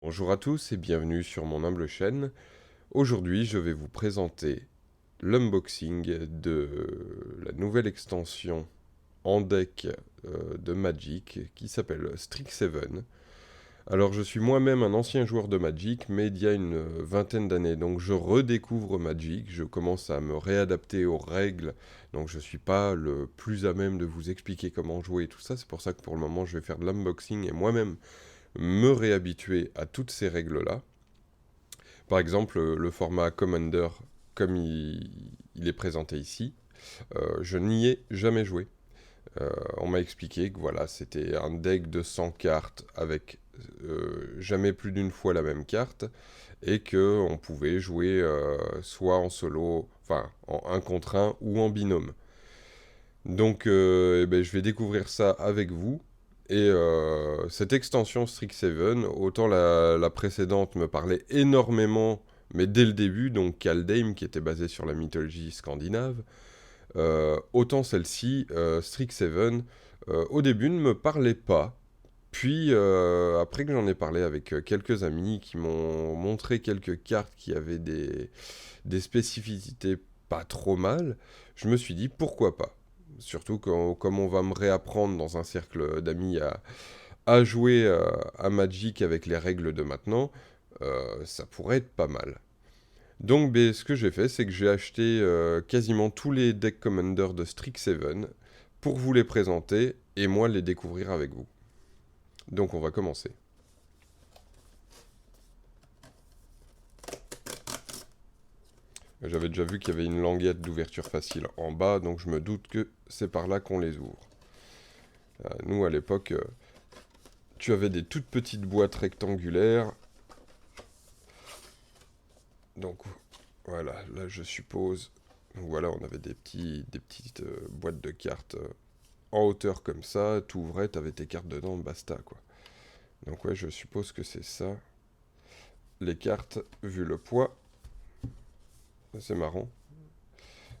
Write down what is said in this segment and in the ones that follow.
Bonjour à tous et bienvenue sur mon humble chaîne. Aujourd'hui, je vais vous présenter l'unboxing de la nouvelle extension en deck de Magic qui s'appelle Strixhaven. Alors, je suis moi-même un ancien joueur de Magic, mais il y a une vingtaine d'années, donc je redécouvre Magic, je commence à me réadapter aux règles, donc je suis pas le plus à même de vous expliquer comment jouer et tout ça, c'est pour ça que pour le moment je vais faire de l'unboxing et moi-même me réhabituer à toutes ces règles-là. Par exemple, le format Commander, comme il est présenté ici, je n'y ai jamais joué. On m'a expliqué que voilà, c'était un deck de 100 cartes avec jamais plus d'une fois la même carte et que on pouvait jouer soit en solo, enfin en un contre un ou en binôme. Donc eh ben, je vais découvrir ça avec vous. Et cette extension Strixhaven, autant la précédente me parlait énormément, mais dès le début, donc Kaldheim, qui était basée sur la mythologie scandinave, autant celle-ci, Strixhaven, au début ne me parlait pas. Puis, après que j'en ai parlé avec quelques amis qui m'ont montré quelques cartes qui avaient des spécificités pas trop mal, je me suis dit pourquoi pas. Surtout comme on va me réapprendre dans un cercle d'amis à jouer à Magic avec les règles de maintenant, ça pourrait être pas mal. Donc ben, ce que j'ai fait, c'est que j'ai acheté quasiment tous les decks Commander de Strixhaven pour vous les présenter et moi les découvrir avec vous. Donc on va commencer. J'avais déjà vu qu'il y avait une languette d'ouverture facile en bas, donc je me doute que c'est par là qu'on les ouvre. Nous, à l'époque, tu avais des toutes petites boîtes rectangulaires. Donc voilà, là je suppose. Donc voilà, on avait des petites boîtes de cartes en hauteur comme ça. Tu ouvrais, t'avais tes cartes dedans, basta quoi. Donc ouais, je suppose que c'est ça. Les cartes, vu le poids, c'est marrant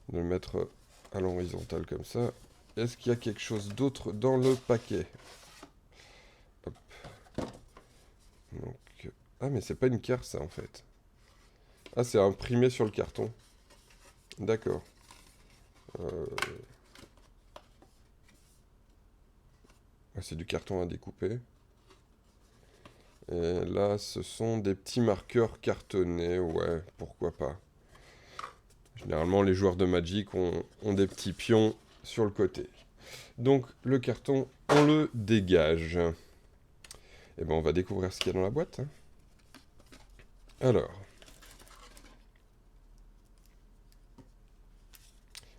de le mettre à l'horizontale comme ça. Est-ce qu'il y a quelque chose d'autre dans le paquet? Hop. Donc, ah mais c'est pas une carte ça en fait. Ah c'est imprimé sur le carton. D'accord. Euh, c'est du carton à découper. Et là, ce sont des petits marqueurs cartonnés. Ouais, pourquoi pas. Généralement, les joueurs de Magic ont des petits pions sur le côté. Donc, le carton, on le dégage. Et ben, on va découvrir ce qu'il y a dans la boîte. Alors,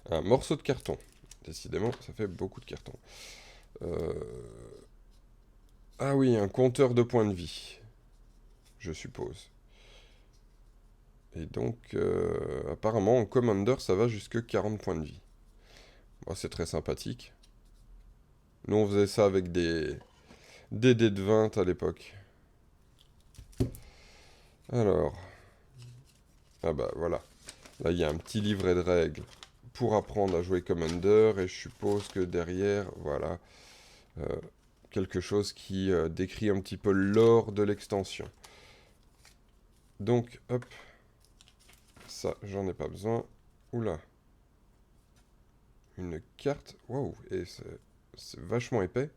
un morceau de carton. Décidément, ça fait beaucoup de carton. Euh, Ah oui, un compteur de points de vie, je suppose. Et donc, apparemment, en Commander, ça va jusque 40 points de vie. Bon, c'est très sympathique. Nous, on faisait ça avec des dés de 20 à l'époque. Alors, ah bah voilà. Là, il y a un petit livret de règles pour apprendre à jouer Commander. Et je suppose que derrière, voilà, euh, quelque chose qui décrit un petit peu l'or de l'extension. Donc, hop, ça, j'en ai pas besoin. Oula, une carte. Waouh, et c'est vachement épais.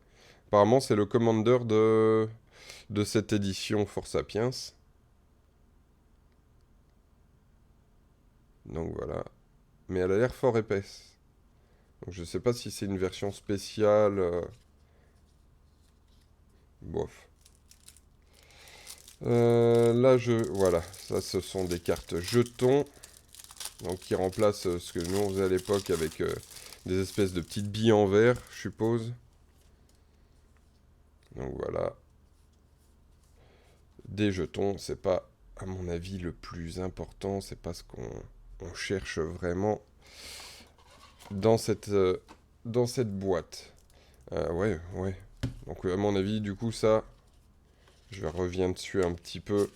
Apparemment, c'est le Commander de cette édition Force Sapiens. Donc voilà. Mais elle a l'air fort épaisse. Donc je sais pas si c'est une version spéciale. Bof. Là, voilà. Ça, ce sont des cartes jetons. Donc qui remplacent ce que nous on faisait à l'époque avec des espèces de petites billes en verre, je suppose. Donc voilà. Des jetons, c'est pas, à mon avis, le plus important. C'est pas ce qu'on cherche vraiment dans cette boîte. Ouais, ouais. Donc à mon avis, du coup, ça, je reviens dessus un petit peu.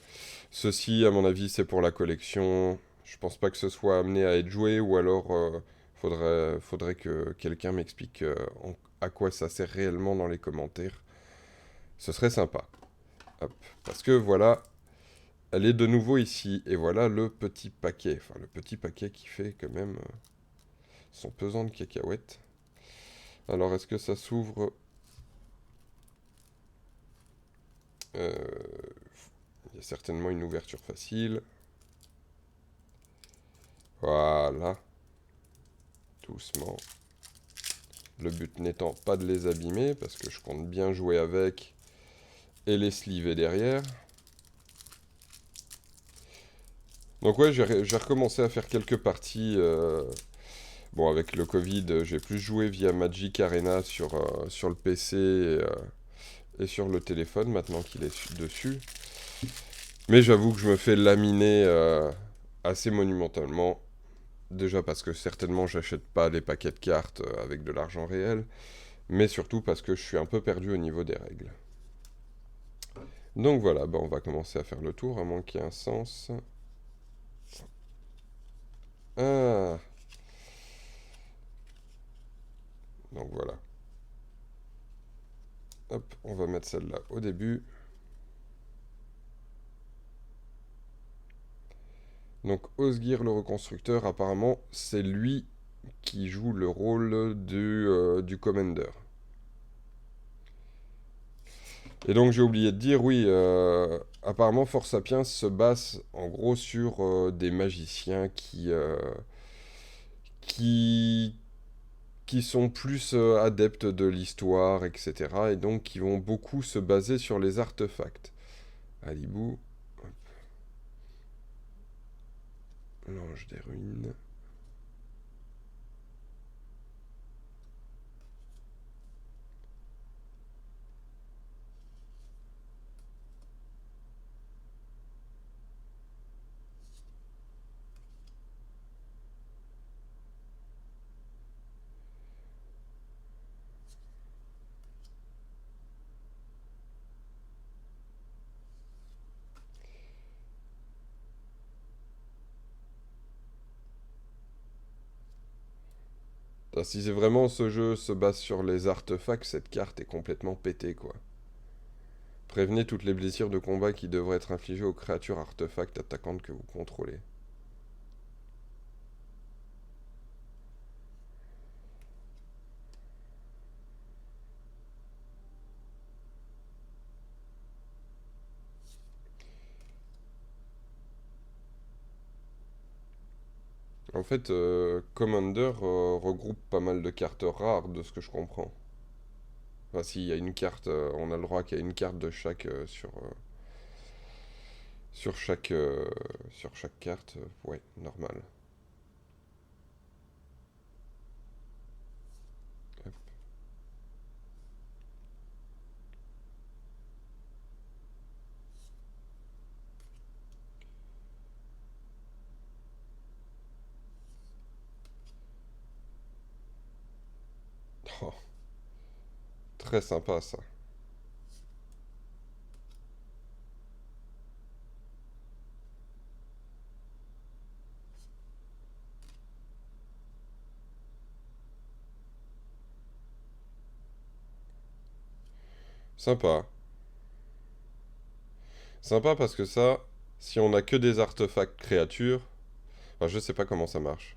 Ceci, à mon avis, c'est pour la collection. Je pense pas que ce soit amené à être joué, ou alors faudrait que quelqu'un m'explique à quoi ça sert réellement dans les commentaires. Ce serait sympa. Hop, Parce que voilà, elle est de nouveau ici. Et voilà le petit paquet. Enfin, le petit paquet qui fait quand même son pesant de cacahuètes. Alors, est-ce que ça s'ouvre? Euh, Il y a certainement une ouverture facile. Voilà. Doucement. Le but n'étant pas de les abîmer, parce que je compte bien jouer avec et les sliver derrière. Donc ouais, j'ai recommencé à faire quelques parties. Bon, avec le Covid, j'ai plus joué via Magic Arena sur le PC et sur le téléphone, maintenant qu'il est dessus. Mais j'avoue que je me fais laminer assez monumentalement. Déjà parce que certainement j'achète pas les paquets de cartes avec de l'argent réel, mais surtout parce que je suis un peu perdu au niveau des règles. Donc voilà, bah on va commencer à faire le tour, à moins qu'il y ait un sens. Ah, donc voilà. Hop, on va mettre celle-là au début. Donc Osgir le reconstructeur, apparemment, c'est lui qui joue le rôle du Commander. Et donc j'ai oublié de dire, oui, apparemment Force Sapiens se base en gros sur des magiciens qui, qui sont plus adeptes de l'histoire, etc. Et donc qui vont beaucoup se baser sur les artefacts. Alibou, l'ange des ruines. Ah, si c'est vraiment ce jeu se base sur les artefacts, cette carte est complètement pétée, quoi. Prévenez toutes les blessures de combat qui devraient être infligées aux créatures artefacts attaquantes que vous contrôlez. En fait, Commander regroupe pas mal de cartes rares, de ce que je comprends. Enfin, s'il y a une carte, on a le droit qu'il y a une carte de chaque sur sur chaque carte. Ouais, normal. Hop. Oh, très sympa ça. Sympa. Sympa parce que ça, si on a que des artefacts créatures, enfin, je sais pas comment ça marche.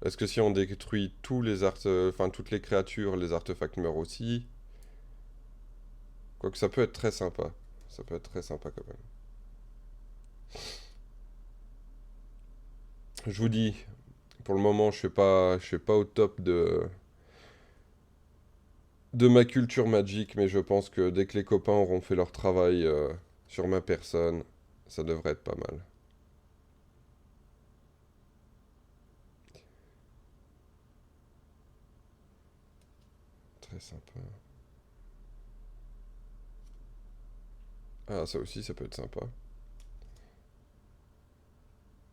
Est-ce que si on détruit enfin toutes les créatures, les artefacts meurent aussi? Quoique ça peut être très sympa. Ça peut être très sympa quand même. Je vous dis, pour le moment, je suis pas au top de ma culture Magic, mais je pense que dès que les copains auront fait leur travail sur ma personne, ça devrait être pas mal. Très sympa. Ah, ça aussi, ça peut être sympa.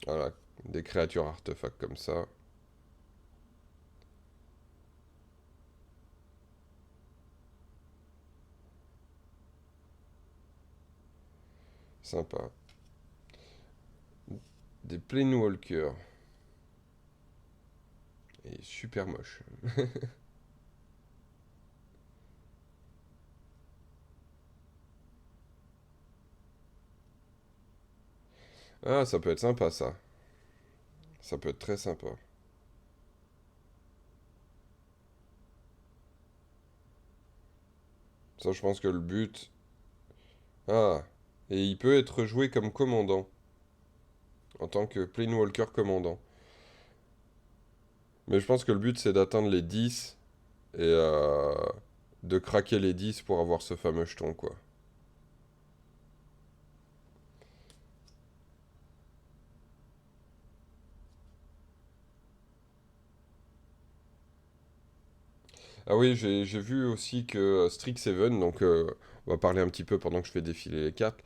Voilà, des créatures artefacts comme ça. Sympa. Des Planewalkers. Et super moche. Ah, ça peut être sympa ça. Ça peut être très sympa. Ça, je pense que le but... Ah, et il peut être joué comme commandant, en tant que Planewalker commandant. Mais je pense que le but, c'est d'atteindre les 10 et de craquer les 10 pour avoir ce fameux jeton, quoi. Ah oui, j'ai vu aussi que Strixhaven, donc on va parler un petit peu pendant que je fais défiler les cartes.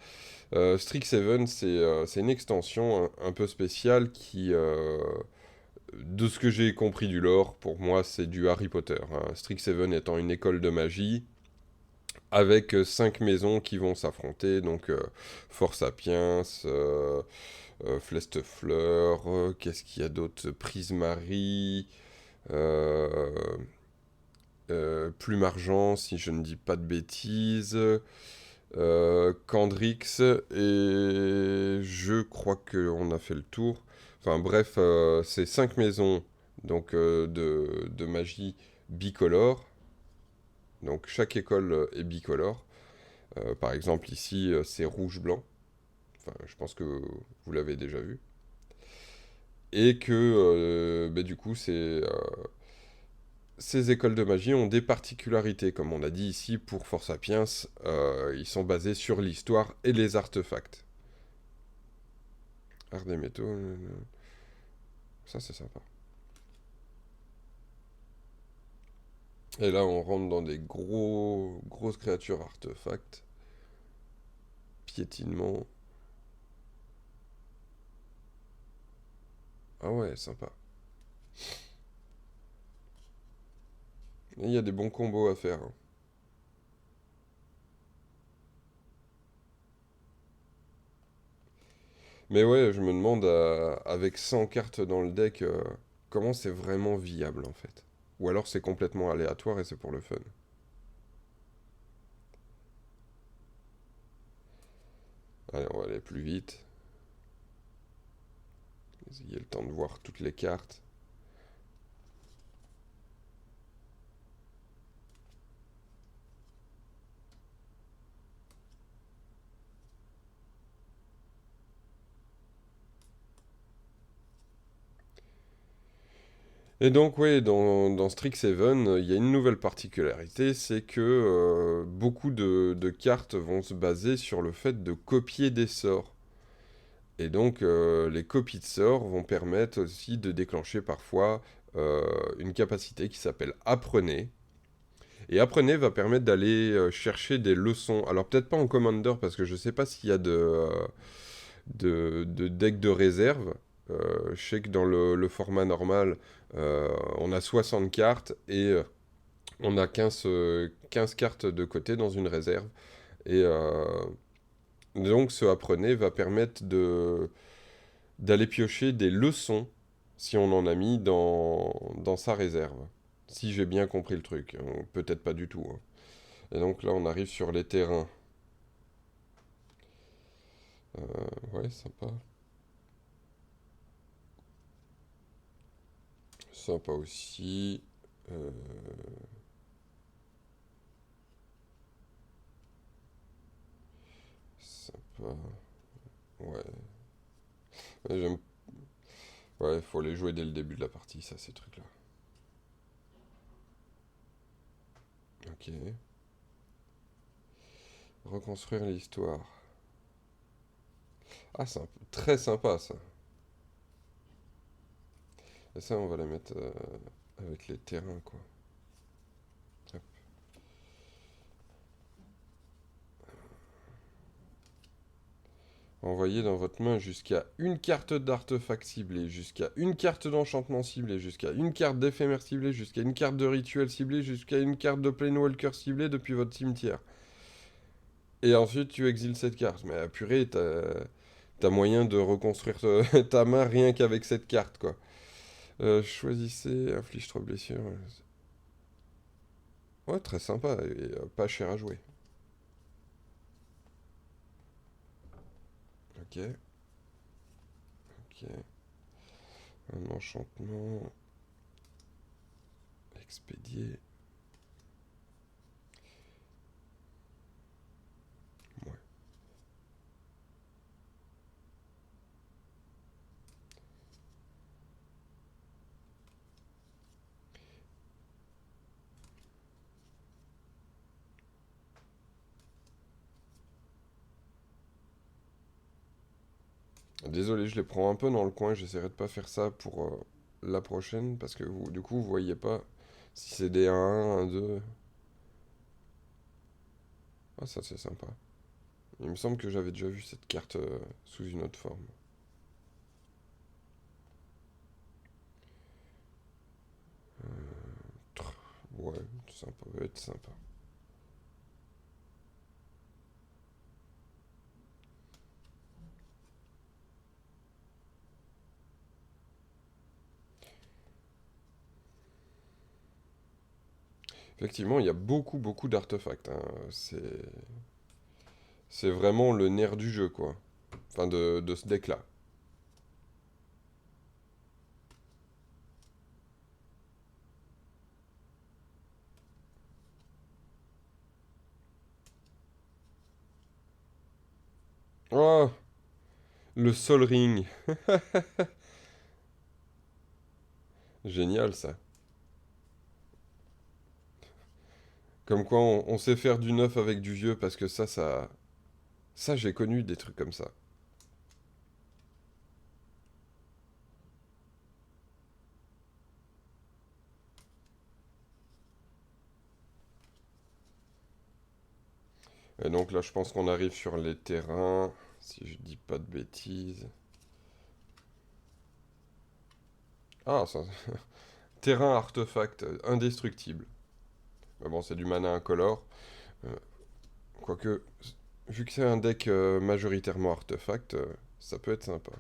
Strixhaven, c'est une extension un peu spéciale qui, de ce que j'ai compris du lore, pour moi, c'est du Harry Potter, hein. Strixhaven étant une école de magie, avec 5 maisons qui vont s'affronter, donc Fort Sapiens, Flestefleur, qu'est-ce qu'il y a d'autre? Prismari, euh, Plume Argent, si je ne dis pas de bêtises, Candrix, et je crois qu'on a fait le tour. Enfin bref, c'est 5 maisons donc, de magie bicolore. Donc chaque école est bicolore. Par exemple ici, c'est rouge-blanc. Enfin, je pense que vous l'avez déjà vu. Et que bah, du coup, ces écoles de magie ont des particularités. Comme on a dit ici pour Force Sapiens, ils sont basés sur l'histoire et les artefacts. Art des métaux, ça c'est sympa. Et là, on rentre dans des grosses créatures artefacts. Piétinement. Ah ouais, sympa. Et il y a des bons combos à faire, hein. Mais ouais, je me demande, avec 100 cartes dans le deck, comment c'est vraiment viable en fait. Ou alors c'est complètement aléatoire et c'est pour le fun. Allez, on va aller plus vite. Il y a le temps de voir toutes les cartes. Et donc, ouais, dans Strixhaven, il y a une nouvelle particularité, c'est que beaucoup de cartes vont se baser sur le fait de copier des sorts. Et donc, les copies de sorts vont permettre aussi de déclencher parfois une capacité qui s'appelle Apprenez. Et Apprenez va permettre d'aller chercher des leçons. Alors, peut-être pas en Commander, parce que je sais pas s'il y a de deck de réserve. Je sais que dans le format normal, on a 60 cartes et on a 15 cartes de côté dans une réserve. Et donc, ce Apprenez va permettre d'aller piocher des leçons si on en a mis dans sa réserve. Si j'ai bien compris le truc. Peut-être pas du tout, hein. Et donc là, on arrive sur les terrains. Ouais, sympa. Sympa aussi. Euh, Sympa. Ouais. J'aime. Ouais, faut les jouer dès le début de la partie, ça, ces trucs-là. Ok. Reconstruire l'histoire. Ah, c'est très sympa, ça. Et ça, on va la mettre avec les terrains, quoi. Hop. Envoyez dans votre main jusqu'à une carte d'artefact ciblé, jusqu'à une carte d'enchantement ciblé, jusqu'à une carte d'éphémère ciblé, jusqu'à une carte de rituel ciblé, jusqu'à une carte de Planewalker ciblé depuis votre cimetière. Et ensuite, tu exiles cette carte. Mais purée, t'as moyen de reconstruire ta main rien qu'avec cette carte, quoi. Choisissez, inflige 3 blessures. Ouais, très sympa et pas cher à jouer. Ok. Ok. Un enchantement. Expédié. Ouais. Désolé, je les prends un peu dans le coin. J'essaierai de pas faire ça pour la prochaine. Parce que vous, du coup, vous voyez pas si c'est des 1, 2. Ah, ça c'est sympa. Il me semble que j'avais déjà vu cette carte sous une autre forme. Ouais, ça peut être sympa. Effectivement, il y a beaucoup d'artefacts, hein. C'est vraiment le nerf du jeu, quoi. Enfin, de ce deck-là. Oh, le Sol Ring. Génial, ça. Comme quoi, on sait faire du neuf avec du vieux, parce que ça, j'ai connu des trucs comme ça. Et donc là, je pense qu'on arrive sur les terrains, si je dis pas de bêtises. Ah, ça... Terrain artefact indestructible. Mais bon, c'est du mana incolore. Euh, Quoique, vu que c'est un deck majoritairement artefact, ça peut être sympa.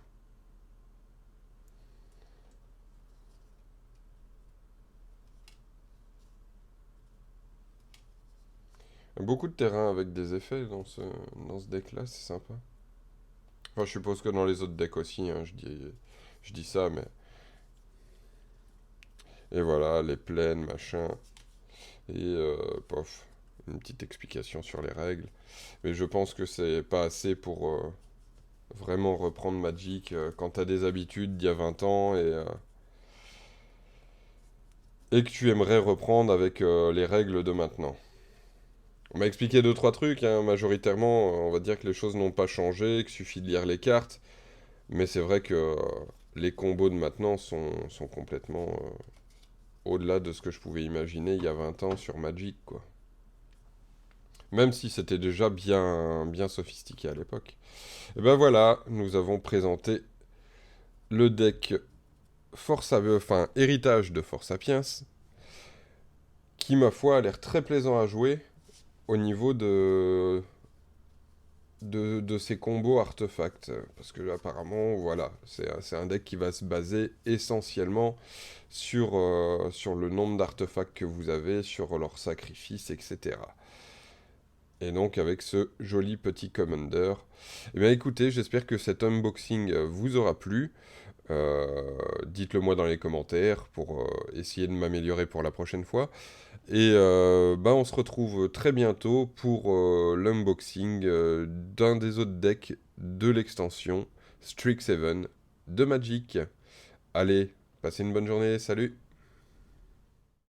Beaucoup de terrains avec des effets dans ce deck-là, c'est sympa. Enfin, je suppose que dans les autres decks aussi, hein, je dis ça, mais... Et voilà, les plaines, machin. Et pof, une petite explication sur les règles. Mais je pense que c'est pas assez pour vraiment reprendre Magic quand t'as des habitudes d'il y a 20 ans et que tu aimerais reprendre avec les règles de maintenant. On m'a expliqué deux trois trucs, hein, majoritairement, on va dire que les choses n'ont pas changé, qu'il suffit de lire les cartes, mais c'est vrai que les combos de maintenant sont complètement au-delà de ce que je pouvais imaginer il y a 20 ans sur Magic, quoi. Même si c'était déjà bien sophistiqué à l'époque. Et ben voilà, nous avons présenté le deck enfin, héritage de Force Sapiens, qui, ma foi, a l'air très plaisant à jouer au niveau de ces combos artefacts. Parce que apparemment, voilà, c'est un deck qui va se baser essentiellement sur le nombre d'artefacts que vous avez, sur leur sacrifice, etc. Et donc avec ce joli petit commander. Eh bien écoutez, j'espère que cet unboxing vous aura plu. Dites-le moi dans les commentaires pour essayer de m'améliorer pour la prochaine fois. Et bah, on se retrouve très bientôt pour l'unboxing d'un des autres decks de l'extension Strixhaven de Magic. Allez, passez une bonne journée, salut!